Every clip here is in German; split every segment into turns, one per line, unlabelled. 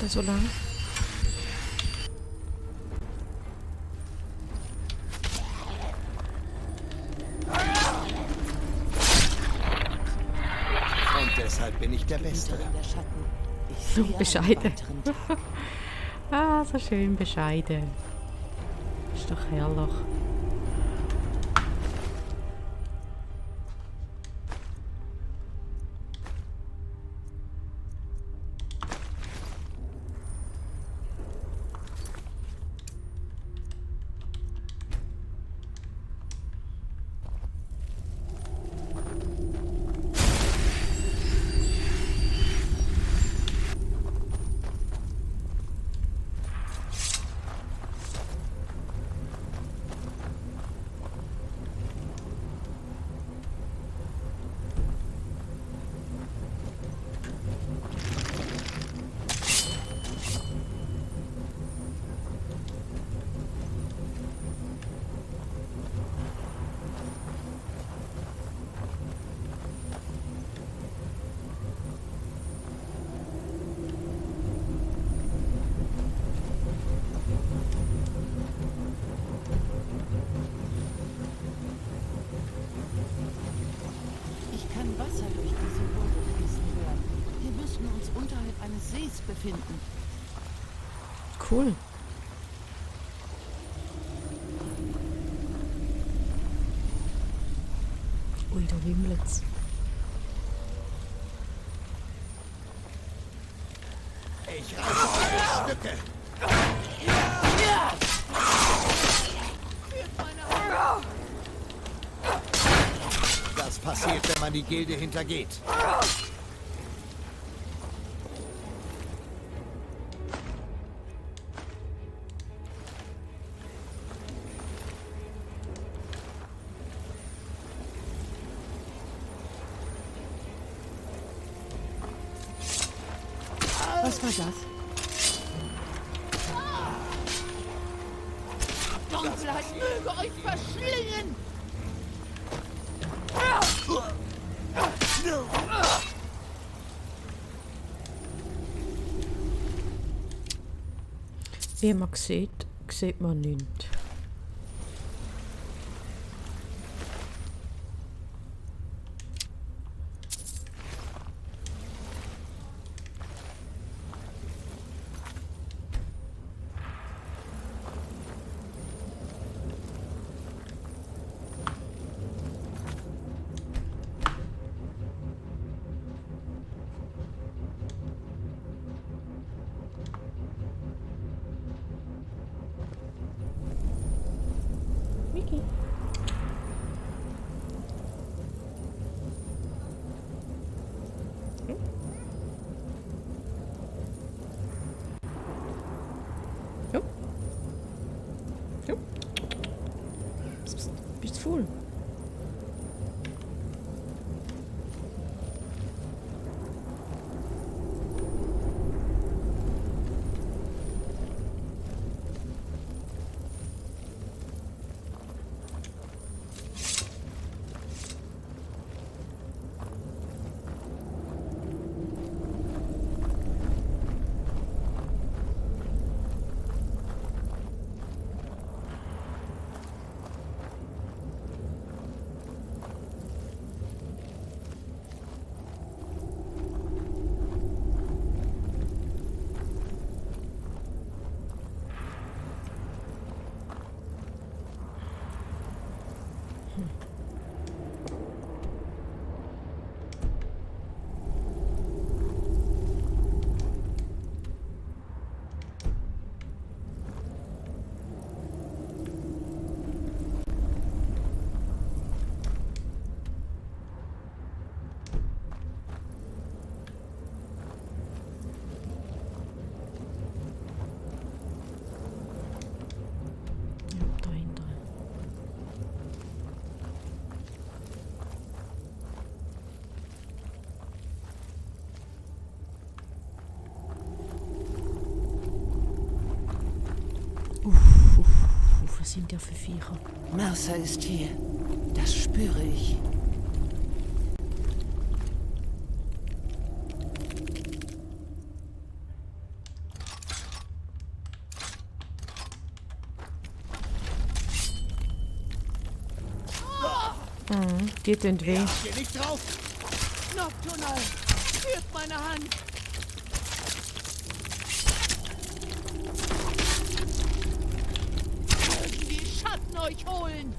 denn so lang?
Und deshalb bin ich der Beste.
So bescheiden. Ah, so schön bescheiden. Ist doch herrlich.
Ich kann Wasser durch diese Rohre fließen hören. Wir müssten uns unterhalb eines Sees befinden.
Cool. Ui, da wimmelt's.
Ich reiße euch in Stücke. Das passiert, wenn man die Gilde hintergeht.
Was war das? Dunkelheit möge euch verschlingen!
Wie man sieht, sieht man nichts. Miki. Jo. Jo. Psst, bist voll. Was sind ja für Viecher?
Mercer ist hier. Das spüre ich.
Die tun weh.
Geh nicht drauf!
Nocturnal, führt meine Hand. Mögen die Schatten euch holen.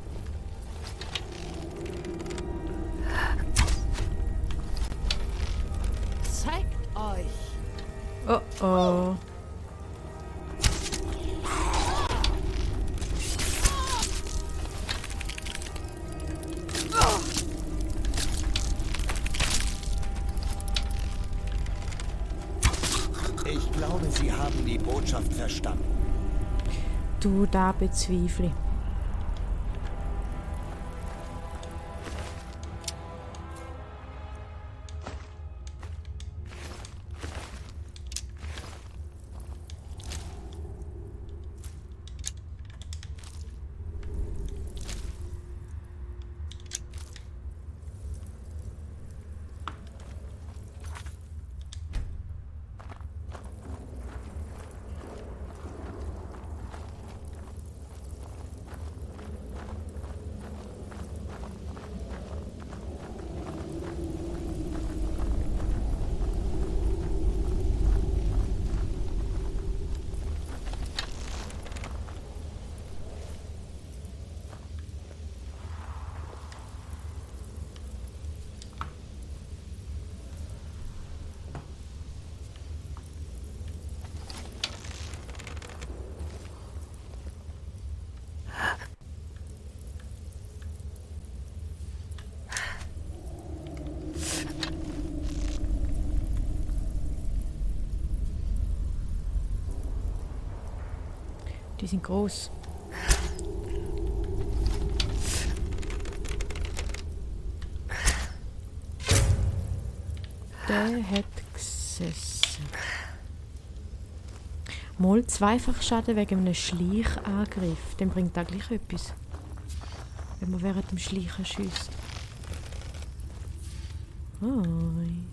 Zeigt euch.
Oh oh.
Ich glaube, Sie haben die Botschaft verstanden.
Du, da bezweifle ich. Die sind groß. Der hat gesessen. Mal Zweifachschaden wegen einem Schleichangriff. Dem bringt da gleich etwas. Wenn man während dem Schleichen schießt. Oi.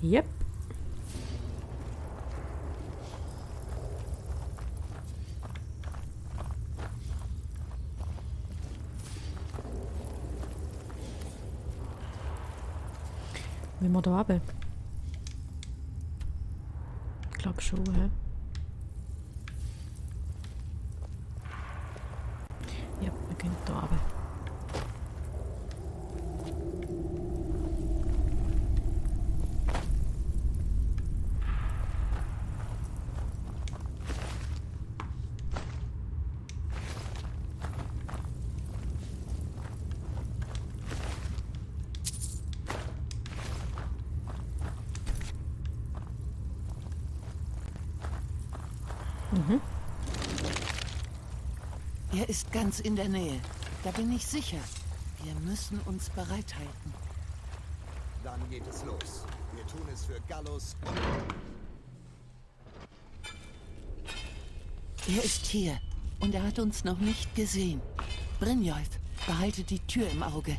Yep. Wie wir da runter? Ich glaube schon, hä? Ja, wir können da runter.
Er ist ganz in der Nähe. Da bin ich sicher. Wir müssen uns bereithalten.
Dann geht es los. Wir tun es für Gallus.
Er ist hier und er hat uns noch nicht gesehen. Brynjolf, behalte die Tür im Auge.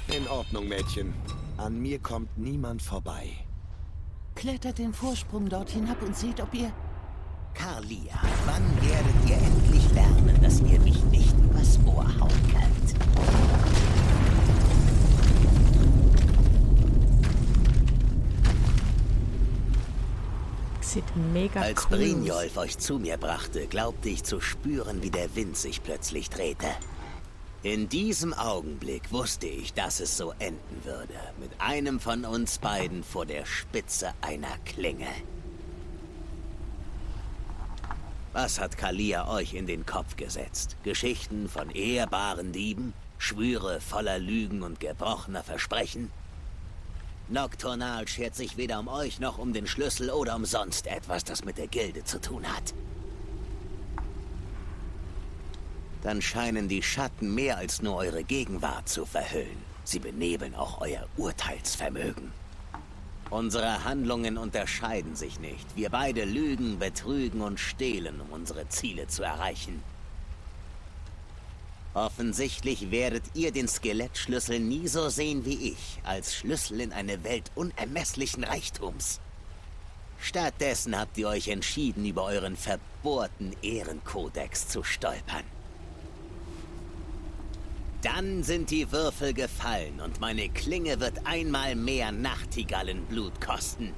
In Ordnung, Mädchen. An mir kommt niemand vorbei.
Klettert den Vorsprung dort hinab und seht, ob ihr...
Kalia, wann werdet ihr endlich lernen, dass ihr mich nicht übers Ohr hauen könnt?
Sieht mega
Als
cool
Brynjolf euch zu mir brachte, glaubte ich zu spüren, wie der Wind sich plötzlich drehte. In diesem Augenblick wusste ich, dass es so enden würde. Mit einem von uns beiden vor der Spitze einer Klinge. Was hat Kalia euch in den Kopf gesetzt? Geschichten von ehrbaren Dieben? Schwüre voller Lügen und gebrochener Versprechen? Nocturnal schert sich weder um euch noch um den Schlüssel oder um sonst etwas, das mit der Gilde zu tun hat. Dann scheinen die Schatten mehr als nur eure Gegenwart zu verhüllen. Sie benebeln auch euer Urteilsvermögen. Unsere Handlungen unterscheiden sich nicht. Wir beide lügen, betrügen und stehlen, um unsere Ziele zu erreichen. Offensichtlich werdet ihr den Skelettschlüssel nie so sehen wie ich, als Schlüssel in eine Welt unermesslichen Reichtums. Stattdessen habt ihr euch entschieden, über euren verbohrten Ehrenkodex zu stolpern. Dann sind die Würfel gefallen und meine Klinge wird einmal mehr Nachtigallenblut kosten.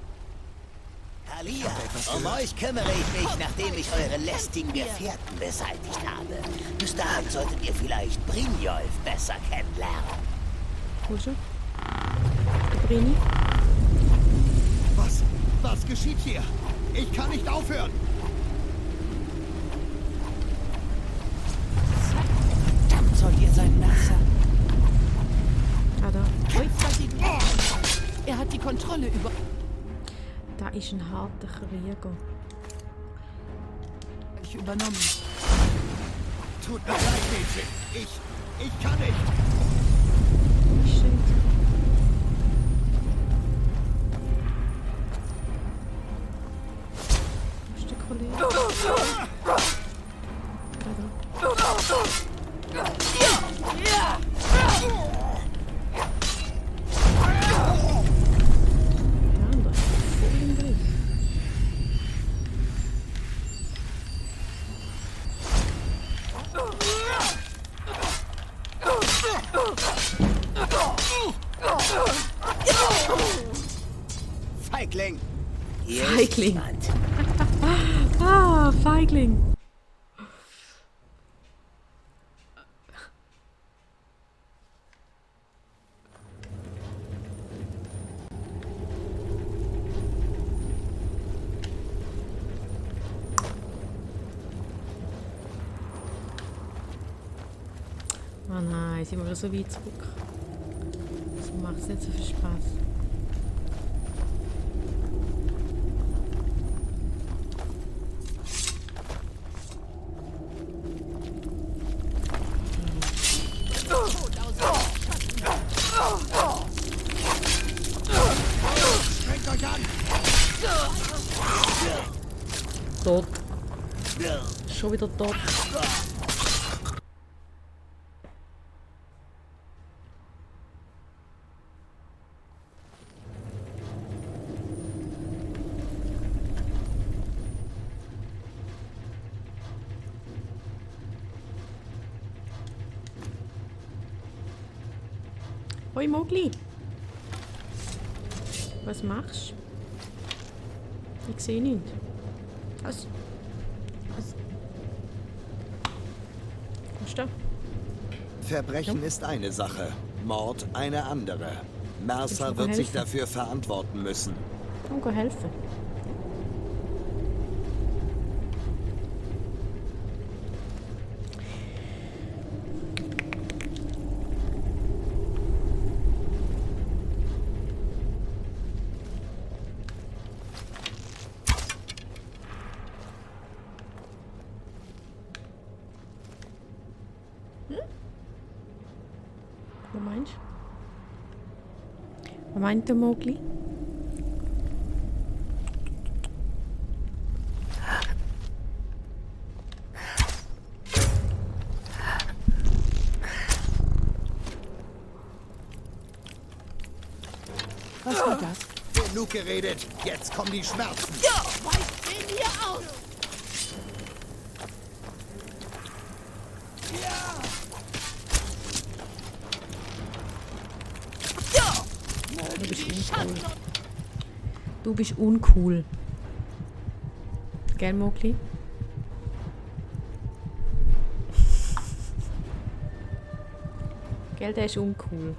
Kalia, um euch kümmere ich mich, nachdem ich eure lästigen Gefährten beseitigt habe. Bis dahin solltet ihr vielleicht Brynjolf besser kennenlernen.
Wo ist er? Der Brini?
Was geschieht hier? Ich kann nicht aufhören.
Verdammt soll ihr sein Messer.
Ah, da.
Kämpft dagegen. Er hat die Kontrolle über...
Da ist ein harter Krieger.
Ich übernommen.
Tut mir leid, Mädchen. Ich kann nicht.
Shit. Wo ist der Kollege? Der andere ist voll im Griff.
Feigling! Hier
Feigling.
ist jemand.
Ah, Feigling. Oh nein, sind wir wieder so weit zurück. Das macht nicht so viel Spaß.
Strengt euch an.
Tot. Schon wieder tot. Hoi Mogli. Was machst du? Ich sehe nichts. Was? Was ist da?
Verbrechen ist eine Sache, Mord eine andere. Mercer
Ich
wird sich
helfen.
dafür verantworten müssen.
Danke, helfen. Was meinst du? Was meint der Mogli?
Was war das?
Genug geredet, jetzt kommen die Schmerzen.
Ja, weit sehen hier aus.
Du bist uncool. Du bist uncool. Gell, Mogli? Gell, der ist uncool.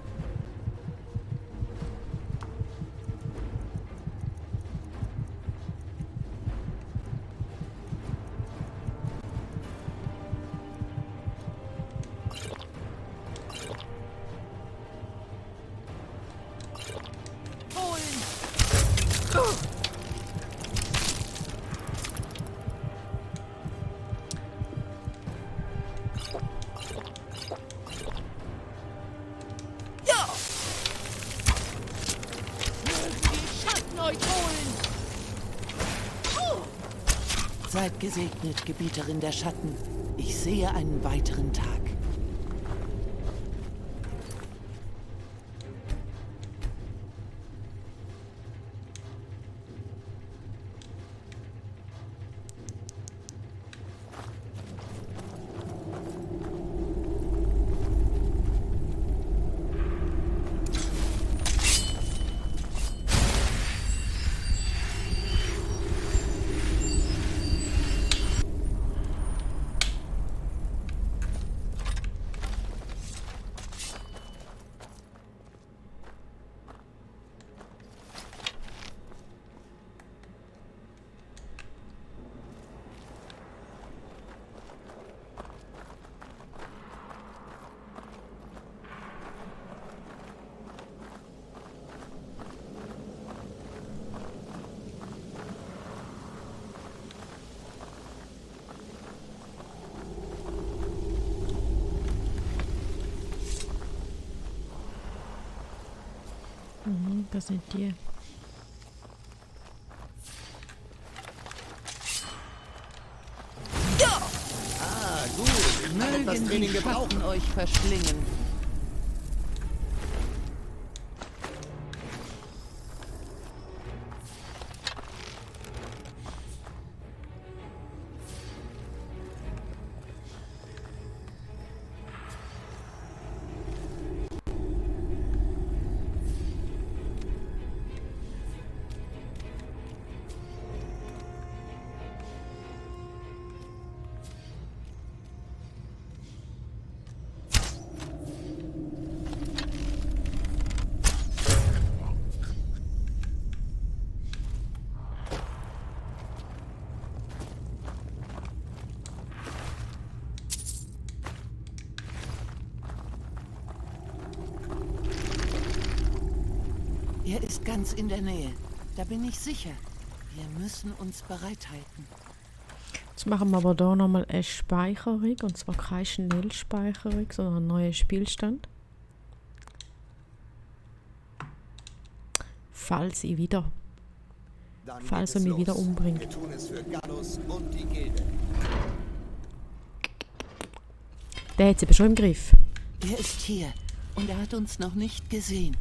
Seid gesegnet, Gebieterin der Schatten. Ich sehe einen weiteren Tag.
Das sind die.
Ah, gut. Ich kann etwas
Mögen
Training
die
gebrauchen.
Schatten euch verschlingen. Er ist ganz in der Nähe. Da bin ich sicher. Wir müssen uns bereithalten.
Jetzt machen wir aber hier nochmal eine Speicherung. Und zwar keine Schnellspeicherung, sondern einen neuen Spielstand. Falls ich wieder.
Dann
Falls
geht
er
es
mich wieder
los.
umbringt.
Wir tun es für Gallus und die Gilde.
Der hat es eben schon im Griff.
Er ist hier und er hat uns noch nicht gesehen.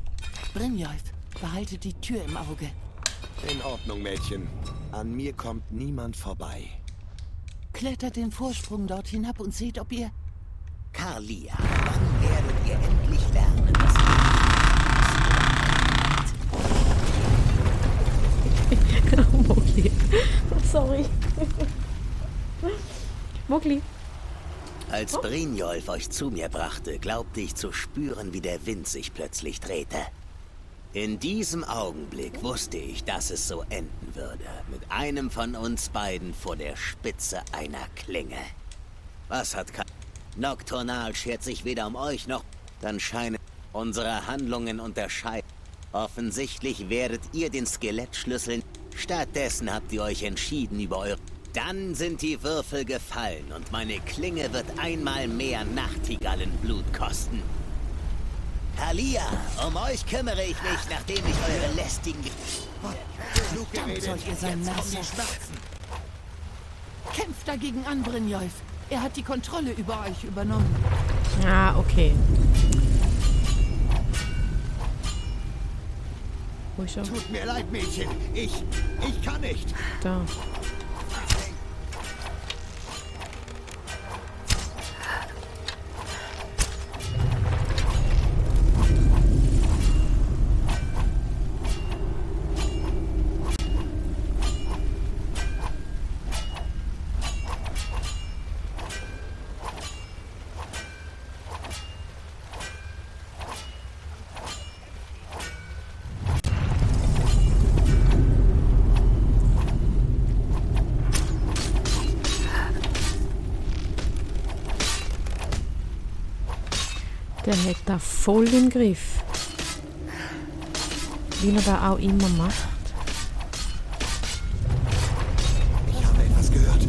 Brynjolf, behalte die Tür im Auge.
In Ordnung, Mädchen. An mir kommt niemand vorbei.
Klettert den Vorsprung dort hinab und seht, ob ihr...
Kalia, wann werdet ihr endlich lernen, dass
Mogli. Sorry. Mogli.
Als Brynjolf euch zu mir brachte, glaubte ich zu spüren, wie der Wind sich plötzlich drehte. In diesem Augenblick wusste ich, dass es so enden würde. Mit einem von uns beiden vor der Spitze einer Klinge. Was hat Nocturnal schert sich weder um euch noch... Dann scheinen unsere Handlungen unterscheiden. Offensichtlich werdet ihr den Skelettschlüssel... Stattdessen habt ihr euch entschieden über eure... Dann sind die Würfel gefallen und meine Klinge wird einmal mehr Nachtigallenblut kosten. Kalia, um euch kümmere ich mich, nachdem ich eure lästigen...
Verdammt, sollt ihr sein Nasser. Kämpft dagegen an, Brynjolf. Er hat die Kontrolle über euch übernommen.
Ah, okay. Wo ist er?
Tut mir leid, Mädchen. Ich kann nicht.
Da. Der hat da voll im Griff. Wie er da auch immer macht.
Ich habe etwas gehört.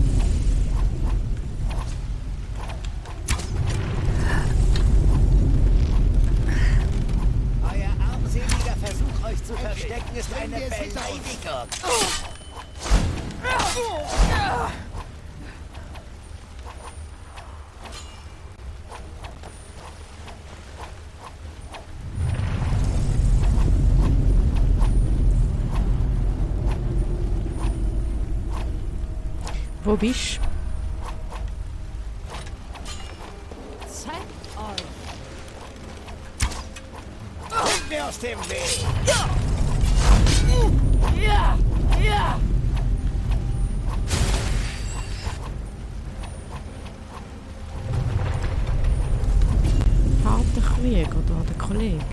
Euer armseliger Versuch, euch zu verstecken, ist eine Beleidigung.
Wo bist
Zeigt euch.
Kommt mir aus dem Weg!
Ja! Ja!
du? Harter Krieg oder der Kollege?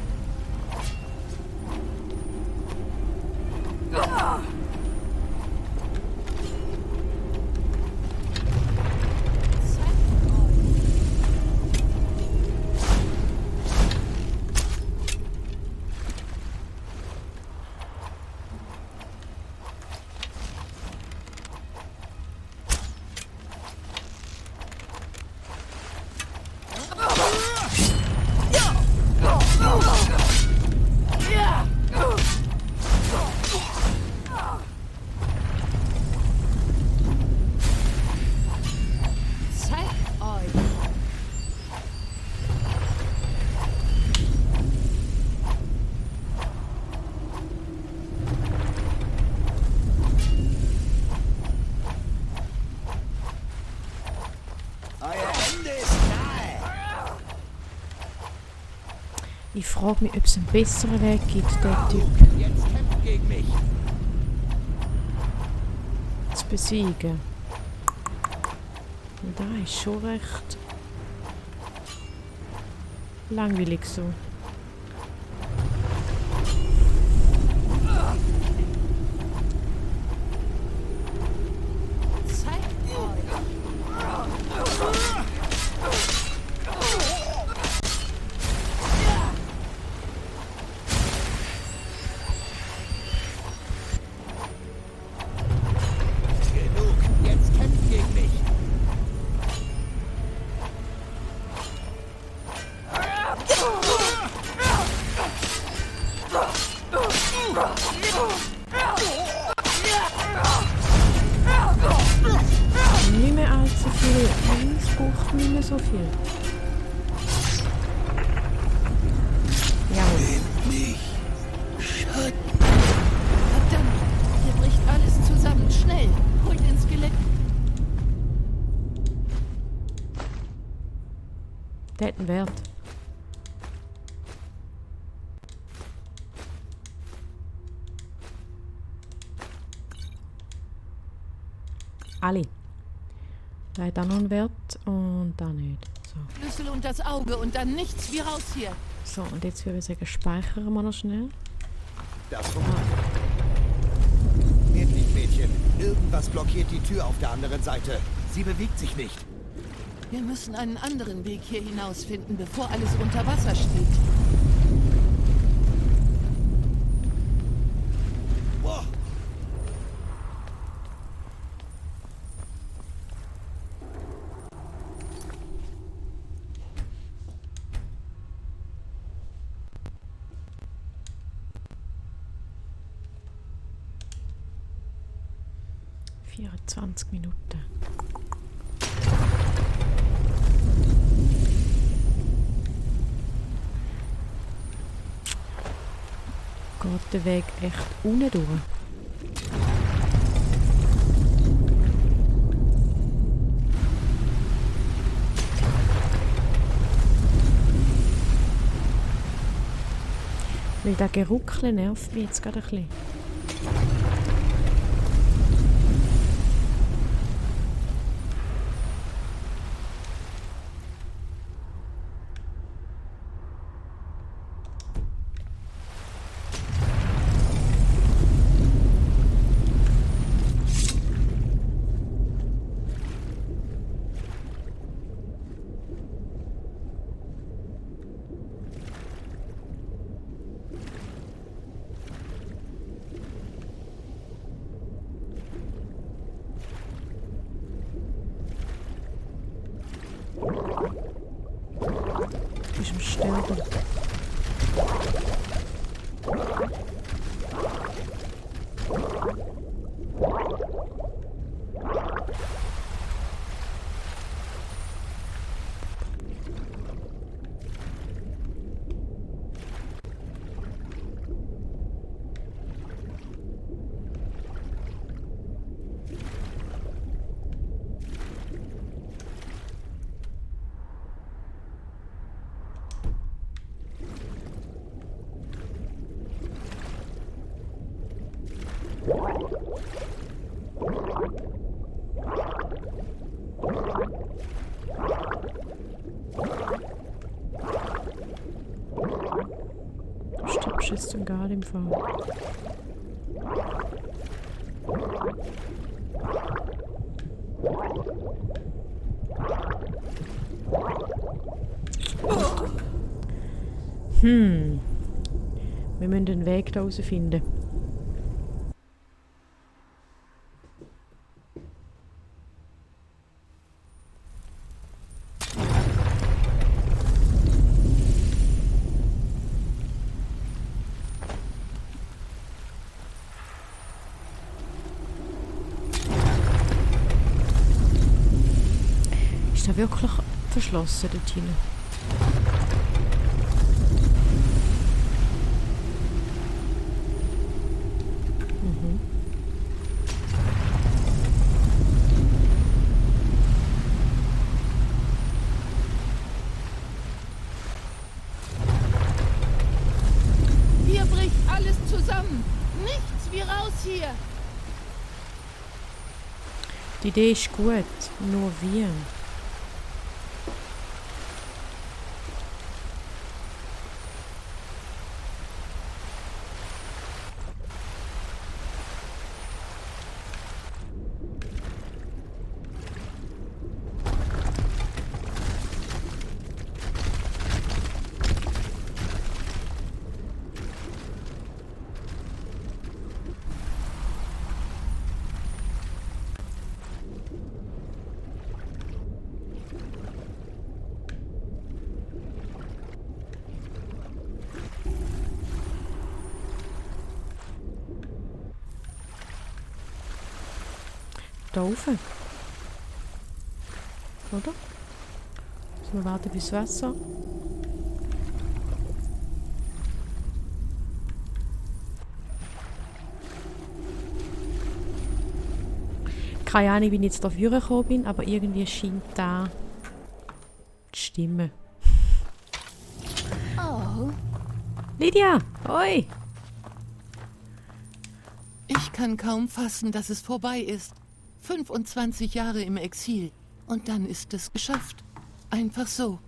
Ich frage mich, ob es einen besseren Weg gibt, den Typ
Jetzt kämpft gegen mich.
zu besiegen. Und da ist schon recht langweilig so.
Zeigt euch!
Genug. Jetzt kämpft gegen mich.
Nicht mehr allzu viel. Es braucht nicht mehr so viel. Jawohl.
Mich. Schatten.
Verdammt! Hier bricht alles zusammen. Schnell! Holt den Skelett!
Der hat einen Wert. Alle. Da hat auch noch einen Wert und da nicht. So.
Schlüssel und das Auge und dann nichts wie raus hier.
So, und jetzt würde ich sagen, speichern wir noch schnell.
Das funktioniert. Geht nicht, Mädchen. Irgendwas blockiert die Tür auf der anderen Seite. Sie bewegt sich nicht.
Wir müssen einen anderen Weg hier hinausfinden, bevor alles unter Wasser steht.
Boah.
24 Minuten. Geht der Weg echt unten durch? Weil der Geruckle nervt mich jetzt gerade ein bisschen. Du bist am Sterben. Stirbst jetzt egal im Fall. Wir müssen den Weg da rausfinden. Ist da wirklich verschlossen dort hinten? Die Idee ist gut, nur wie? Da rauf. Oder? Müssen wir warten bis Wasser. Keine Ahnung, wie ich jetzt dafür gekommen bin, aber irgendwie scheint da zu stimmen.
Oh,
Lydia! Oi!
ich kann kaum fassen, dass es vorbei ist. 25 Jahre im Exil. Und dann ist es geschafft. Einfach so.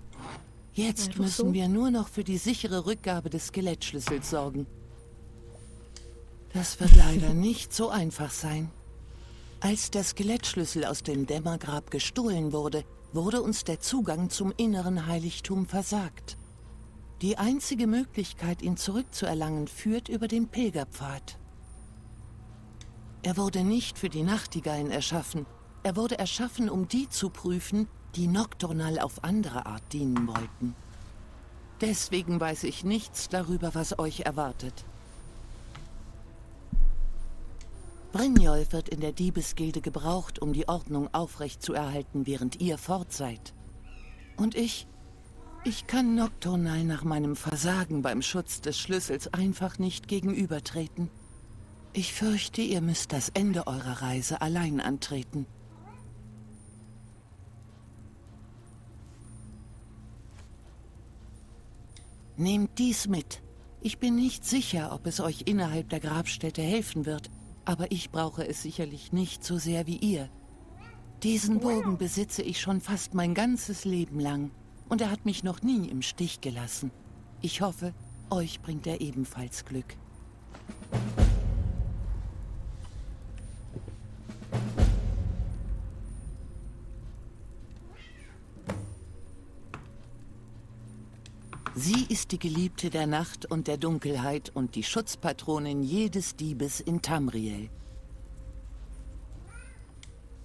Jetzt
Einfach
müssen
so?
wir nur noch für die sichere Rückgabe des Skelettschlüssels sorgen. Das wird leider nicht so einfach sein. Als der Skelettschlüssel aus dem Dämmergrab gestohlen wurde, wurde uns der Zugang zum inneren Heiligtum versagt. Die einzige Möglichkeit, ihn zurückzuerlangen, führt über den Pilgerpfad. Er wurde nicht für die Nachtigallen erschaffen. Er wurde erschaffen, um die zu prüfen, die Nocturnal auf andere Art dienen wollten. Deswegen weiß ich nichts darüber, was euch erwartet. Brynjolf wird in der Diebesgilde gebraucht, um die Ordnung aufrechtzuerhalten, während ihr fort seid. Und ich kann Nocturnal nach meinem Versagen beim Schutz des Schlüssels einfach nicht gegenübertreten. Ich fürchte, ihr müsst das Ende eurer Reise allein antreten. Nehmt dies mit. Ich bin nicht sicher, ob es euch innerhalb der Grabstätte helfen wird, aber ich brauche es sicherlich nicht so sehr wie ihr. Diesen Bogen besitze ich schon fast mein ganzes Leben lang und er hat mich noch nie im Stich gelassen. Ich hoffe, euch bringt er ebenfalls Glück. Sie ist die Geliebte der Nacht und der Dunkelheit und die Schutzpatronin jedes Diebes in Tamriel.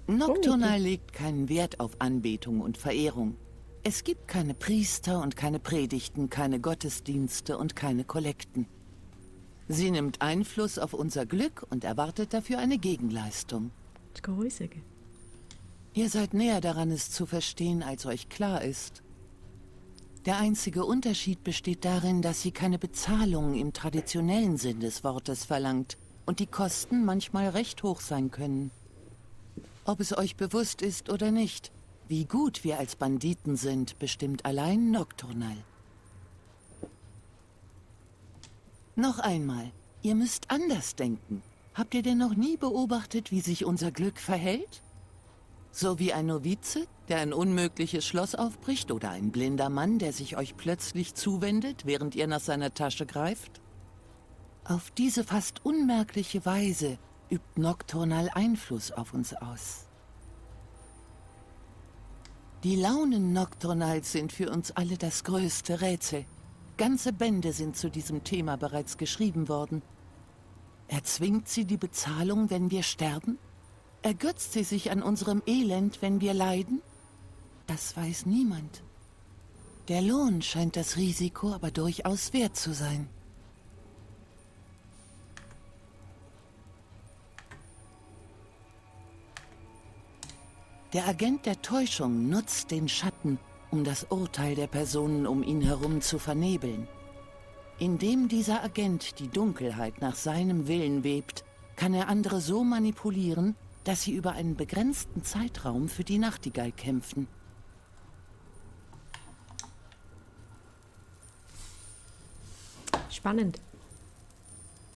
Nocturnal legt keinen Wert auf Anbetung und Verehrung. Es gibt keine Priester und keine Predigten, keine Gottesdienste und keine Kollekten. Sie nimmt Einfluss auf unser Glück und erwartet dafür eine Gegenleistung.
Das kann ich sagen.
Ihr seid näher daran, es zu verstehen, als euch klar ist. Der einzige Unterschied besteht darin, dass sie keine Bezahlung im traditionellen Sinn des Wortes verlangt und die Kosten manchmal recht hoch sein können. Ob es euch bewusst ist oder nicht, wie gut wir als Banditen sind, bestimmt allein Nocturnal. Noch einmal, ihr müsst anders denken. Habt ihr denn noch nie beobachtet, wie sich unser Glück verhält? So wie ein Novize, der ein unmögliches Schloss aufbricht, oder ein blinder Mann, der sich euch plötzlich zuwendet, während ihr nach seiner Tasche greift? Auf diese fast unmerkliche Weise übt Nocturnal Einfluss auf uns aus. Die Launen Nocturnals sind für uns alle das größte Rätsel. Ganze Bände sind zu diesem Thema bereits geschrieben worden. Erzwingt sie die Bezahlung, wenn wir sterben? Ergötzt sie sich an unserem Elend, wenn wir leiden? Das weiß niemand. Der Lohn scheint das Risiko aber durchaus wert zu sein. Der Agent der Täuschung nutzt den Schatten, um das Urteil der Personen um ihn herum zu vernebeln. Indem dieser Agent die Dunkelheit nach seinem Willen webt, kann er andere so manipulieren, dass sie über einen begrenzten Zeitraum für die Nachtigall kämpfen.
Spannend.